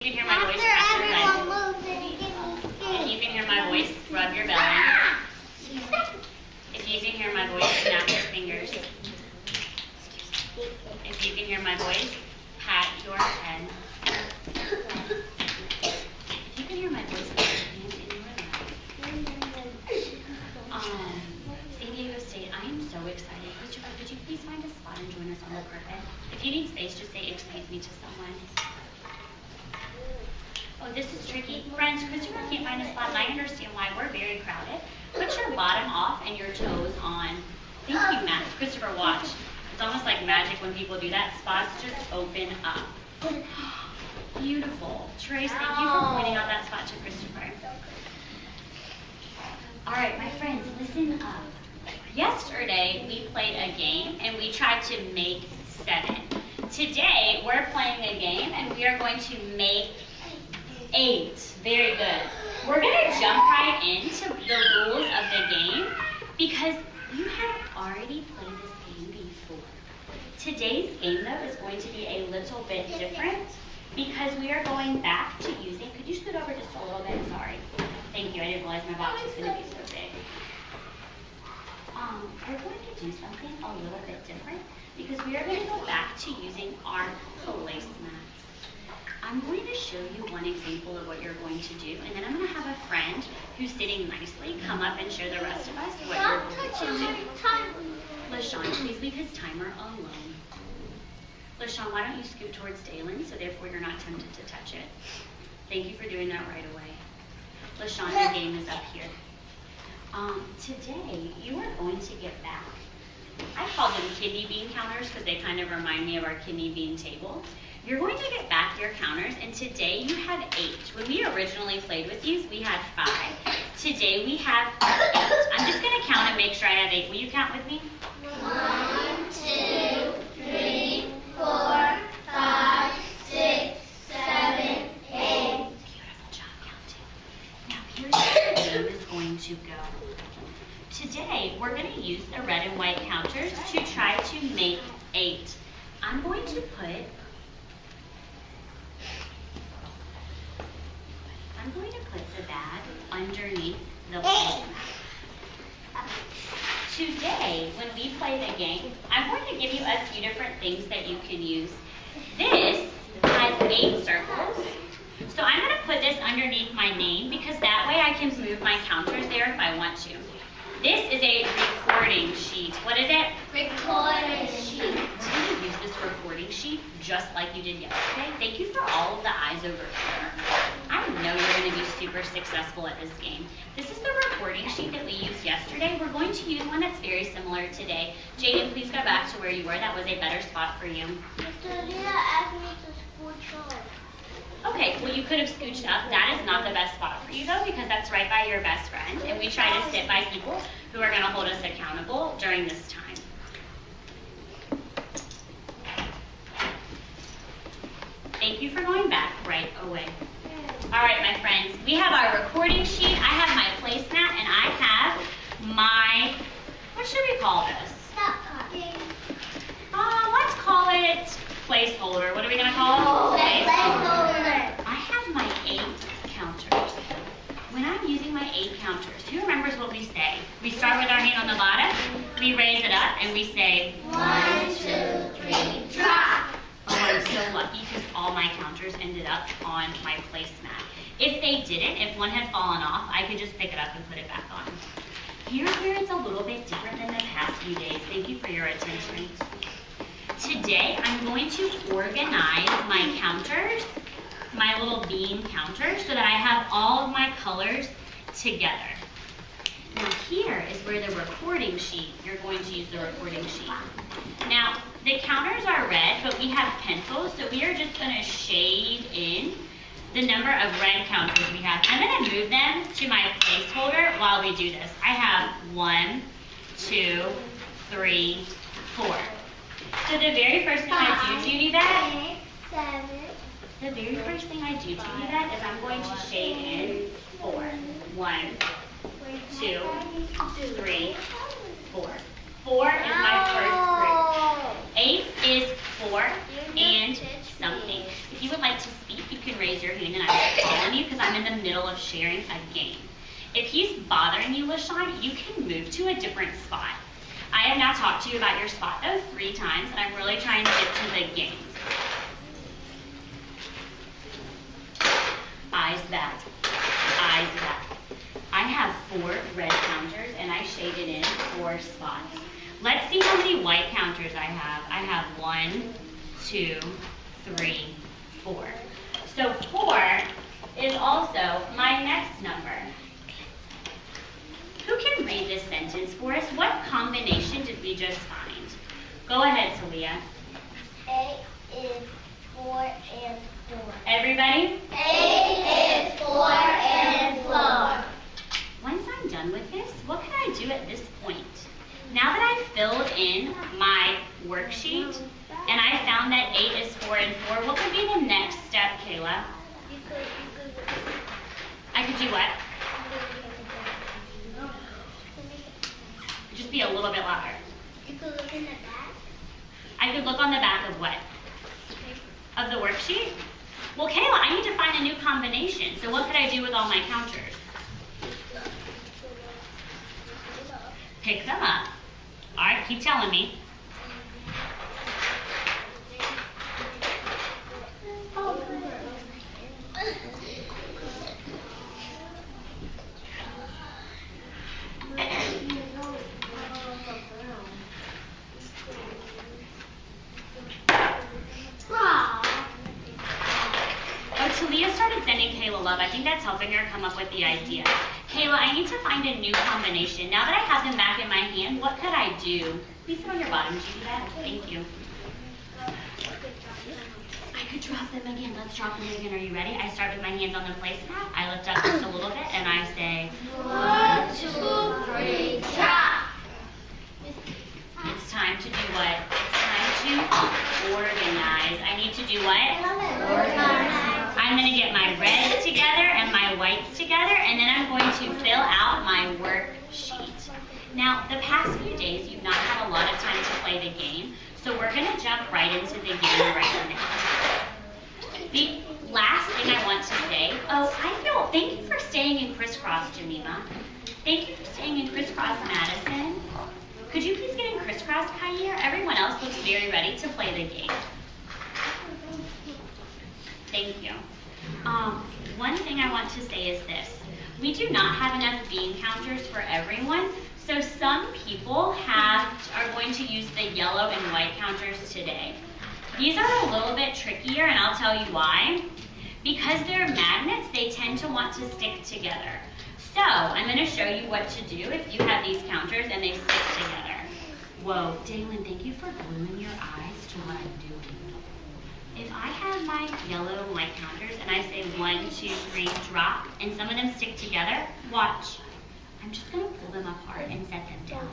You can hear my voice, rub your belly. If you can hear my voice, rub your belly. If you can hear my voice, snap your fingers. If you can hear my voice, pat your head. If you can hear my voice, put your hands in your lap. San Diego State, I am so excited. Christopher, could you please find a spot and join us on the carpet? If you need space, just say excuse me to someone. Oh, this is tricky. Friends, Christopher can't find a spot, and I understand why. We're very crowded. Put your bottom off and your toes on. Thank you, Matt. Christopher, watch. It's almost like magic when people do that. Spots just open up. Beautiful. Trace, thank you for pointing out that spot to Christopher. All right, my friends, listen up. Yesterday, we played a game, and we tried to make 7. Today, we're playing a game, and we are going to make 8. Very good. We're going to jump right into the rules of the game because you have already played this game before. Today's game, though, is going to be a little bit different because we are going back to using, could you scoot over just a little bit? Sorry. Thank you. I didn't realize my box was going to be so big. We're going to do something a little bit different because we are going to go back to using our placemats. I'm going to show you one example of what you're going to do, and then I'm going to have a friend who's sitting nicely come up and show the rest of us what you're going to do. LaShawn, please leave his timer alone. LaShawn, why don't you scoot towards Dalen so therefore you're not tempted to touch it. Thank you for doing that right away. LaShawn, your game is up here. Today, you are going to get back. I call them kidney bean counters because they kind of remind me of our kidney bean table. You're going to get back your counters, and today you have 8. When we originally played with these, we had 5. Today we have 8. I'm just going to count and make sure I have 8. Will you count with me? 1, 2, 3, 4, 5, 6, 7, 8. Beautiful job counting. Now here's how the game is going to go. Today we're going to use the red and white counters to try to make 8. I'm going to put the bag underneath the placemat. Today, when we play the game, I'm going to give you a few different things that you can use. This has 8 circles, so I'm going to put this underneath my name because that way I can move my counters there if I want to. This is a recording sheet. What is it? Recording sheet. We're going to use this recording sheet just like you did yesterday. Thank you for all of the eyes over here. I know you're going to be super successful at this game. This is the recording sheet that we used yesterday. We're going to use one that's very similar today. Jaden, please go back to where you were. That was a better spot for you. Mr. Leah asked me to scooch up. Okay, well you could have scooched up. That is not the best spot for you though because that's right by your best friend, and we try to sit by people who are going to hold us accountable during this time. Thank you for going back right away. All right, my friends, we have our recording sheet. I have my placemat, and I have my, what should we call this? Let's call it placeholder. What are we going to call it? Placeholder. I have my 8 counters. When I'm using my 8 counters, who remembers what we say? We start with our hand on the bottom, we raise it up, and we say 1, 2, 3, drop. Oh, I'm so lucky because all my counters ended up on my placemat. If they didn't, if one had fallen off, I could just pick it up and put it back on. Here's where it's a little bit different than the past few days. Thank you for your attention. Today, I'm going to organize my counters, my little bean counters, so that I have all of my colors together. Now here is where the recording sheet, you're going to use the recording sheet. Now, the counters are red, but we have pencils, so we are just going to shade in the number of red counters we have. I'm going to move them to my placeholder while we do this. I have 1, 2, 3, 4. So the very first thing I do, Judy-Bet, the very first thing I do, Judy-Bet, is I'm going to shade in 4. 1, 2, 3, 4. 4 is my first group. 8 is 4 and something. If you would like to speak, you can can raise your hand and I will call on you because I'm in the middle of sharing a game. If he's bothering you, LaShawn, you can move to a different spot. I have now talked to you about your spot though 3 times, and I'm really trying to get to the game. Eyes back, eyes back. I have 4 red counters and I shaded in 4 spots. Let's see how many white counters I have. I have 1, 2, 3, 4. So 4 is also my next number. Who can read this sentence for us? What combination did we just find? Go ahead, Talia. 8 is 4 and 4. Everybody? 8 is 4 and 4. Once I'm done with this, what can I do at this point? Now that I've filled in my worksheet and I found that 8 is 4 and 4, what would be the next step, Kayla? I could do what? Just be a little bit louder. You could look in the back. I could look on the back of what? Of the worksheet? Well, Kayla, I need to find a new combination. So what could I do with all my counters? Pick them up. All right, keep telling me. Talia started sending Kayla love. I think that's helping her come up with the idea. Kayla, I need to find a new combination. Now that I have them back in my hand, what could I do? Please sit on your bottom. Did you do that? Thank you. I could drop them again. Let's drop them again. Are you ready? I start with my hands on the placemat. I lift up just a little bit and I say, 1, 2, 3, drop. It's time to do what? It's time to organize. I need to do what? Organize. I'm going to get my reds together and my whites together, and then I'm going to fill out my worksheet. Now, the past few days, you've not had a lot of time to play the game, so we're going to jump right into the game right now. The last thing I want to say, thank you for staying in crisscross, Jemima. Thank you for staying in crisscross, Madison. Could you please get in crisscross, Kair? Everyone else looks very ready to play the game. Thank you. One thing I want to say is this. We do not have enough bean counters for everyone, so some people are going to use the yellow and white counters today. These are a little bit trickier, and I'll tell you why. Because they're magnets, they tend to want to stick together. So, I'm going to show you what to do if you have these counters and they stick together. Whoa, Daylin, thank you for gluing your eyes to what I'm doing. If I have my yellow and white counters and I say 1, 2, 3, drop, and some of them stick together, watch. I'm just going to pull them apart and set them down.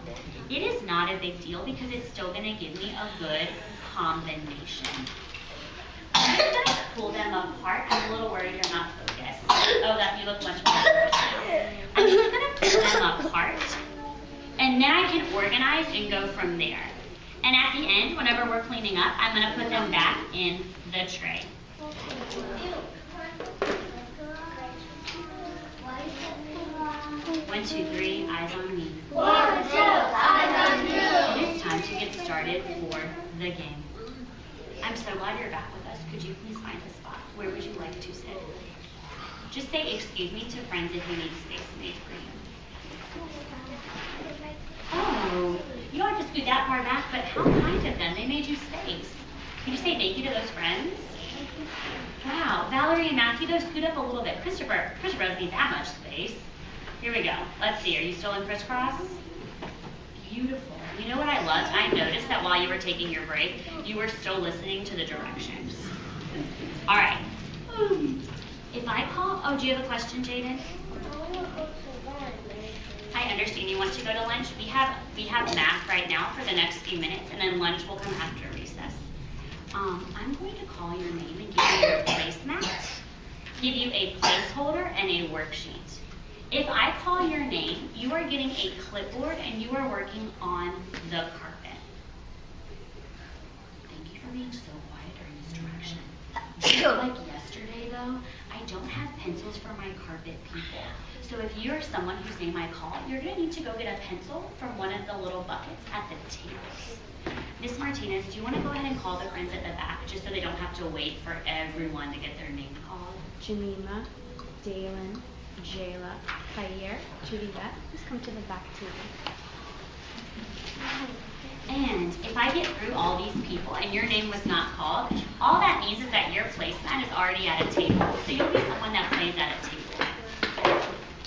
It is not a big deal because it's still going to give me a good combination. I'm just going to pull them apart. I'm a little worried you're not focused. Oh, that you look much more focused now. I'm just going to pull them apart, and then I can organize and go from there. And at the end, whenever we're cleaning up, I'm going to put them back in the tray. 1, 2, 3, eyes on me. 1, 2, eyes on you. It is time to get started for the game. I'm so glad you're back with us. Could you please find a spot? Where would you like to sit? Just say excuse me to friends if you need space made for you. Oh, you don't have to scoot that far back, but how kind of them. They made you space. Can you say thank you to those friends? Wow, Valerie and Matthew, though, scoot up a little bit. Christopher doesn't need that much space. Here we go. Let's see, are you still in crisscross? Beautiful. You know what I loved? I noticed that while you were taking your break, you were still listening to the directions. All right. If I call, do you have a question, Jaden? I understand you want to go to lunch. We have math right now for the next few minutes, and then lunch will come after recess. I'm going to call your name and give you your placemat, give you a placeholder, and a worksheet. If I call your name, you are getting a clipboard and you are working on the carpet. Thank you for being so quiet during this direction. Just like yesterday, though, don't have pencils for my carpet people. So if you're someone whose name I call, you're gonna need to go get a pencil from one of the little buckets at the tables. Miss Martinez, do you wanna go ahead and call the friends at the back, just so they don't have to wait for everyone to get their name called? Jemima, Dalen, Jayla, Khair, Juliet, please come to the back table. And if I get through all these people and your name was not called, all that means is that your placemat is already at a table. So you'll be someone that plays at a table.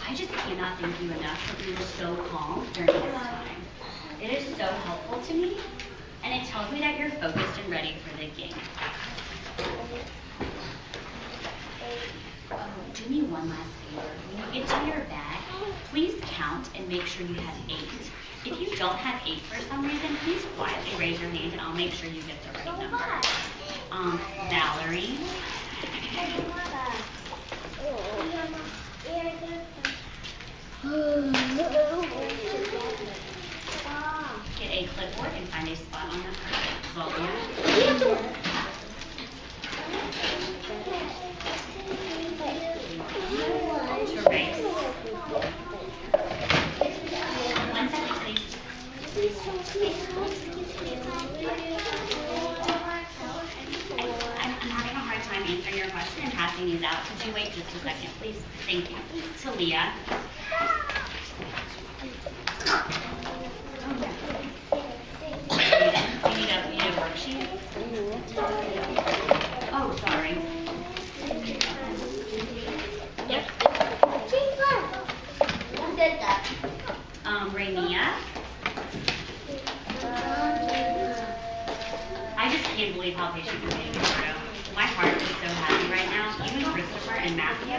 I just cannot thank you enough for being so calm during this time. It is so helpful to me, and it tells me that you're focused and ready for the game. Do me one last favor. When you get to your bag, please count and make sure you have 8. If you don't have 8 for some reason, please quietly raise your hand and I'll make sure you get the right number. Valerie. Get a clipboard and find a spot on the carpet. Therese. One second, please. I'm having a hard time answering your question and passing these out. Could you wait just a second, please? Thank you. Talia. You need a worksheet? Oh, sorry. Yep. Rainiya. I just can't believe how patient you're being through. My heart is so happy right now. Even Christopher and Matthew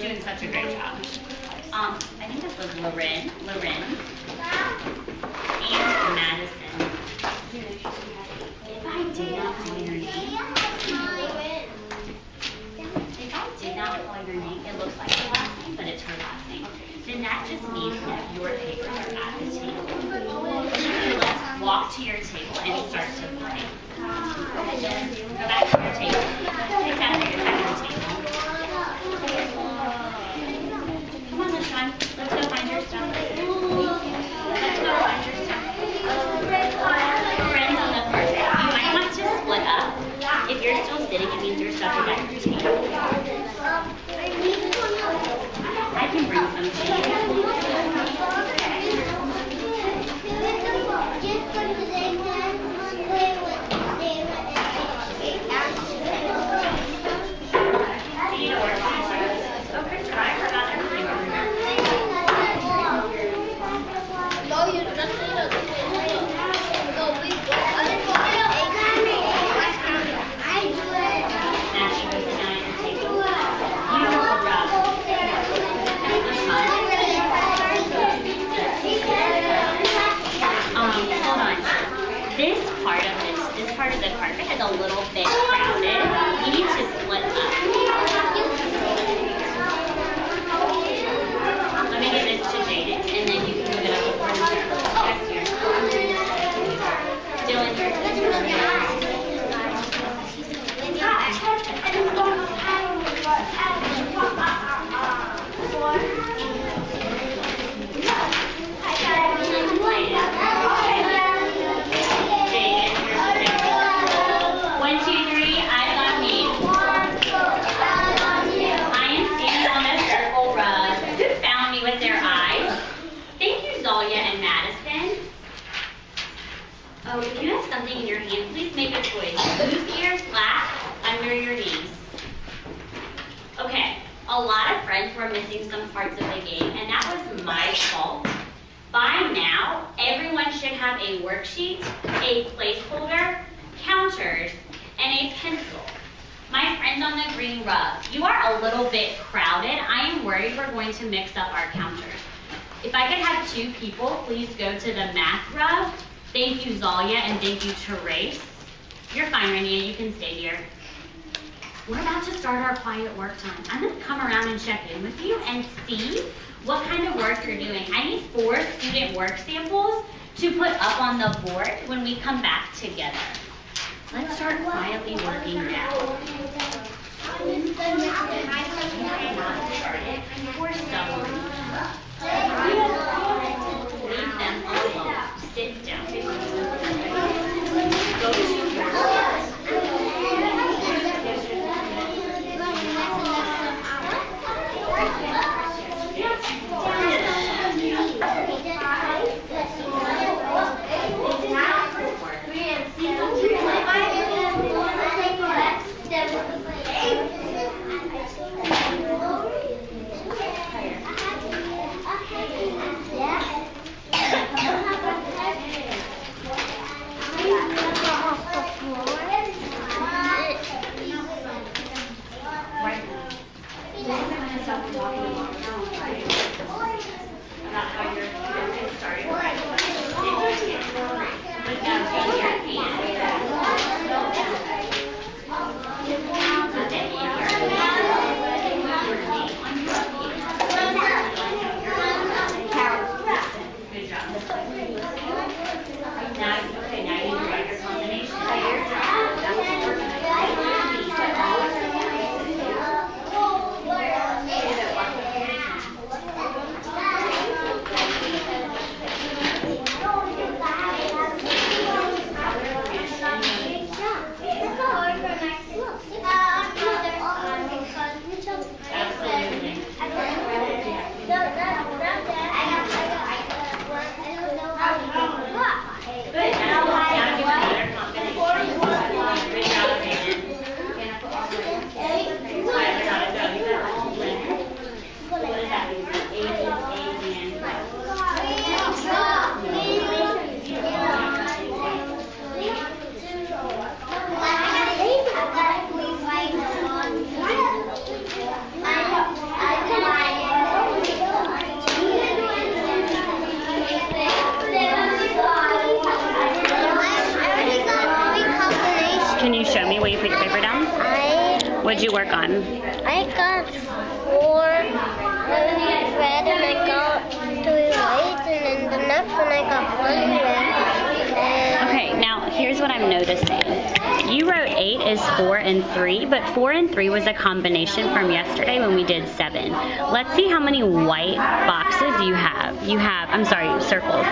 doing such a great job. I think this was Loren, and Madison. If I did not call your name, it looks like her last name, but it's her last name. Then that just means that your papers are at the table. So let's walk to your table and start to play. Go back to your table. Take that figure back to your table. Come on, LaShawn. Let's go find your stuff. Let's go find your stuff. Friends on the carpet. You might want to split up. If you're still sitting, it means your stuff is at your table. I can bring some cheese. Oh, Christopher, I forgot everything over here. This part of the carpet is a little bit crowded. We need to split up. Let me give this to Jaden, and then you can move it up before the chair. Yes, here. Still in here. Oh, if you have something in your hand, please make a choice. Loose ears, flat, under your knees. Okay, a lot of friends were missing some parts of the game, and that was my fault. By now, everyone should have a worksheet, a placeholder, counters, and a pencil. My friends on the green rug, you are a little bit crowded. I am worried we're going to mix up our counters. If I could have 2 people, please go to the math rug. Thank you, Zalia, and thank you, Therese. You're fine, Rainiya. You can stay here. We're about to start our quiet work time. I'm going to come around and check in with you and see what kind of work you're doing. I need 4 student work samples to put up on the board when we come back together. Let's start quietly working now. For some reason, leave them alone. Sit down. Go to Can you show me where you put your paper down? What'd you work on? I got 4 red and I got 3 white, and then the next one I got 1 red. Okay, now here's what I'm noticing. You wrote 8 is 4 and 3, but 4 and 3 was a combination from yesterday when we did 7. Let's see how many white boxes you have. Circles.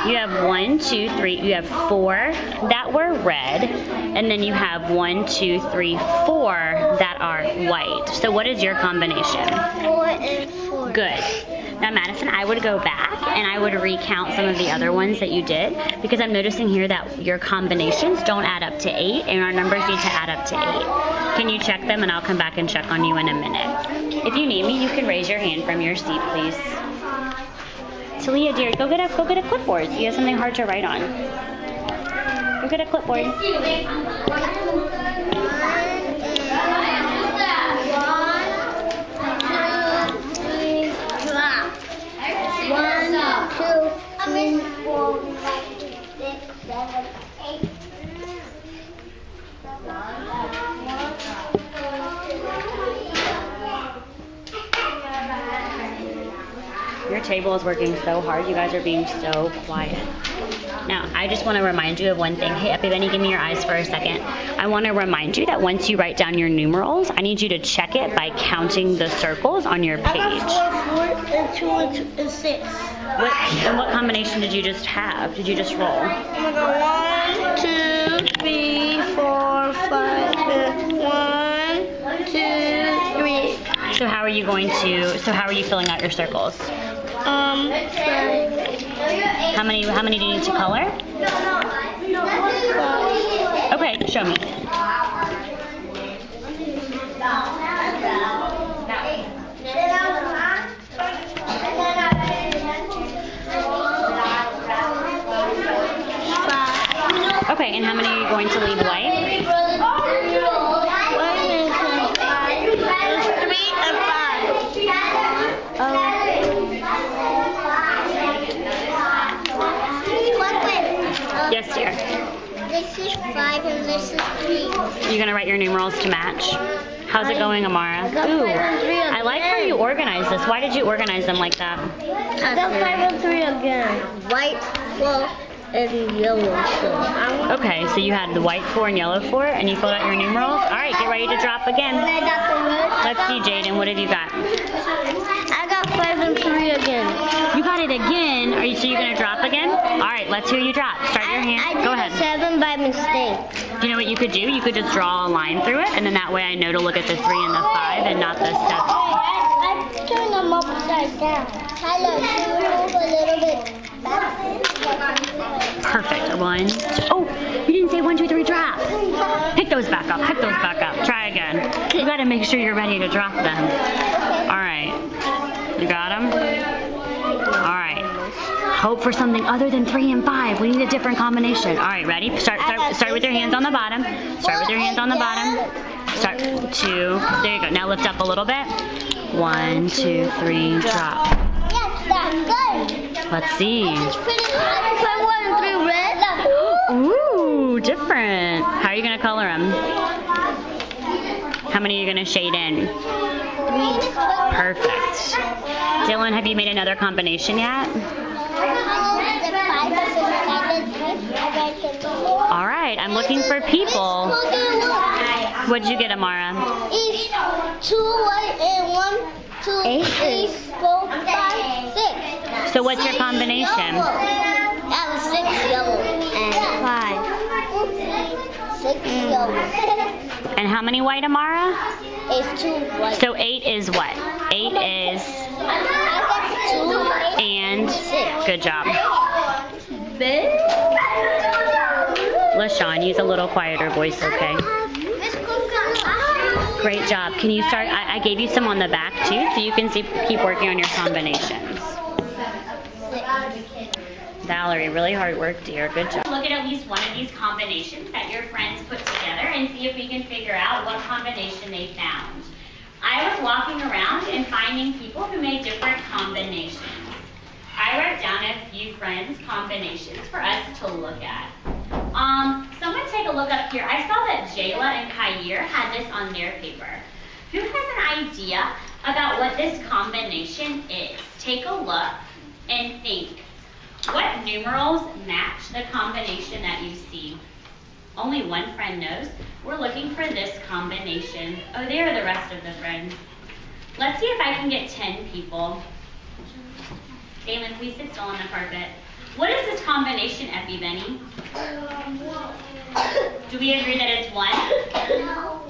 You have 1, 2, 3, you have 4 that were red, and then you have 1, 2, 3, 4 that are white. So what is your combination? 4 and 4. Good. Now, Madison, I would go back and I would recount some of the other ones that you did, because I'm noticing here that your combinations don't add up to 8 and our numbers need to add up to 8. Can you check them, and I'll come back and check on you in a minute. If you need me, you can raise your hand from your seat, please. Talia, dear, go get a clipboard. You have something hard to write on. Go get a clipboard. Your table is working so hard. You guys are being so quiet. Now, I just want to remind you of one thing. Hey, Epi Benny, give me your eyes for a second. I want to remind you that once you write down your numerals, I need you to check it by counting the circles on your page. I got 4, and 2, and 6. What combination did you just have? Did you just roll? I got 1, 2, 3, 4, 5, 1, 2, 3. So how are you filling out your circles? 5. How many do you need to color? 5. Okay, show me. Okay, and how many are you going to leave white? 3 and 5. Yes, dear. This is 5 and this is 3. You're gonna write your numerals to match. How's it going, Amara? got 5 and 3 I like how you organize this. Why did you organize them like that? I got 5 and 3 again. White, well, and yellow 4. Okay, so you had the white 4 and yellow 4, and you filled out your numerals. All right, get ready to drop again. And I got the red. Let's see, Jaden, what have you got? I got 5 and 3 again. You got it again. Are you sure you're gonna drop again? All right, let's hear you drop. Start your hand. I Go did ahead. a 7 by mistake. Do you know what you could do? You could just draw a line through it, and then that way I know to look at the 3 and the 5 and not the 7. I turned them upside down. Tyler, can you move a little bit back? Perfect. 1, 2. Oh, you didn't say 1, 2, 3, drop. Pick those back up. Pick those back up. Try again. You got to make sure you're ready to drop them. All right. You got them? All right. Hope for something other than 3 and 5. We need a different combination. All right, ready? Start with your hands on the bottom. Start with your hands on the bottom. Start 2. There you go. Now lift up a little bit. 1, 2, 3, drop. Yes, that's good. Let's see. It's pretty hard. If I 1 and 3 red. Ooh, different. How are you going to color them? How many are you going to shade in? 3. Perfect. Dylan, have you made another combination yet? All right, I'm looking for people. What'd you get, Amara? Each 2 white and 1, 2, 3, 4, 5, 6. So what's your combination? That was 6 yellow and 5. 6 yellow. And how many white, Amara? It's 2 white. So 8 is what? 8 is I got 2 white and 6. good job. LaShawn, use a little quieter voice, okay? Great job. Can you start? I gave you some on the back too, so you can keep working on your combinations. Valerie, really hard work, dear. Good job. Look at least one of these combinations that your friends put together and see if we can figure out what combination they found. I was walking around and finding people who made different combinations. I wrote down a few friends' combinations for us to look at. Someone take a look up here. I saw that Jayla and Kair had this on their paper. Who has an idea about what this combination is? Take a look and think. What numerals match the combination that you see? Only one friend knows. We're looking for this combination. Oh, there are the rest of the friends. Let's see if I can get 10 people. Damon, please sit still on the carpet. What is this combination, Effie Benny? Do we agree that it's 1? No.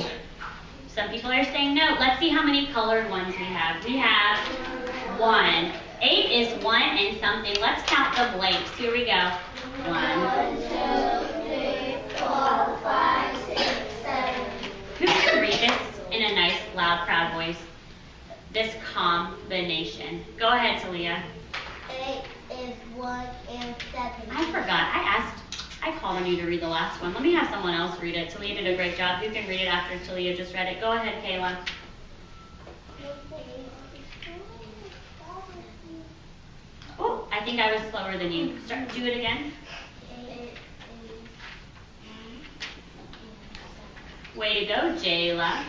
Some people are saying no. Let's see how many colored ones we have. We have 1. 8 is 1 and something. Let's count the blanks. Here we go. 1, 2, 3, 4, 5, 6, 7. Who can read this in a nice, loud, proud voice? This combination. Go ahead, Talia. 8 is 1 and 7. I forgot. I called on you to read the last one. Let me have someone else read it. Talia did a great job. Who can read it after Talia just read it? Go ahead, Kayla. Oh, I think I was slower than you. Do it again. Way to go, Jayla.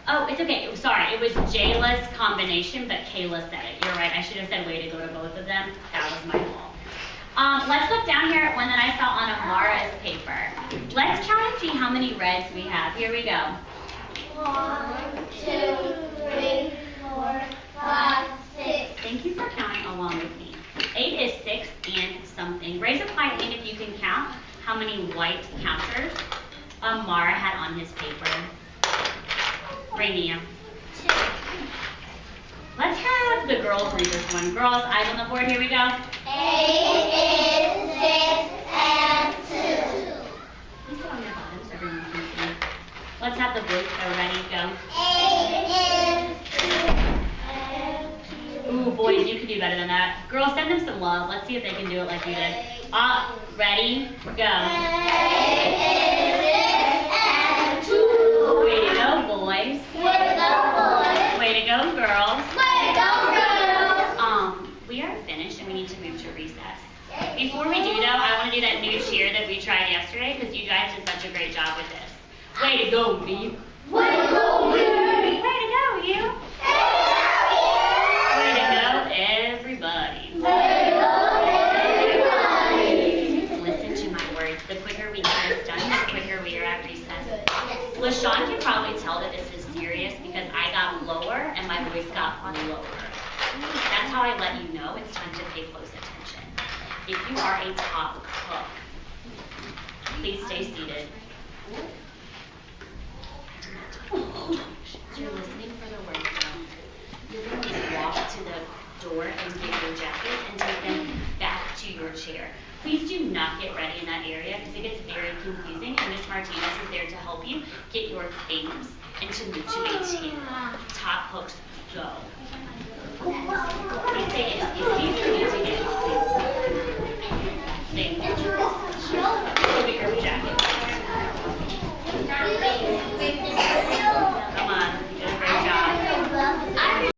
Oh, it's okay. Sorry, it was Jayla's combination, but Kayla said it. You're right. I should have said way to go to both of them. That was my fault. Let's look down here at one that I saw on Amara's paper. Let's count and see how many reds we have. Here we go. 1, 2, 3, 4, 5, 6. Thank you for counting along with me. 8 is 6 and something. Raise a quiet hand if you can count how many white counters Amara had on his paper. Rainier. 2. Let's have the girls read this one. Girls, eyes on the board. Here we go. 8 is 6 and 2. Please sit on your bottom so everyone can see. Let's have the boys go. Ready? Go. 8 is 2 and 2. Ooh, boys, you can do better than that. Girls, send them some love. Let's see if they can do it like you did. Ready? Go. 8 is 6 and 2. Way to go, boys. Way to go, boys. Way to go, girls. Way to go, girls. We are finished and we need to move to recess. Before we do though, I want to do that new cheer that we tried yesterday because you guys did such a great job with this. Way to go, me. Way to go, me. Way to go, you. Way to go, everybody. Way to go, everybody. voice got lower. That's how I let you know it's time to pay close attention. If you are a top cook, please stay seated. You're listening for the word go. You're going to walk to the door and get your jackets and take them back to your chair. Please do not get ready in that area because it gets very confusing, and Ms. Martinez is there to help you get your things and to move to a team. Top hooks, go. They say, excuse me,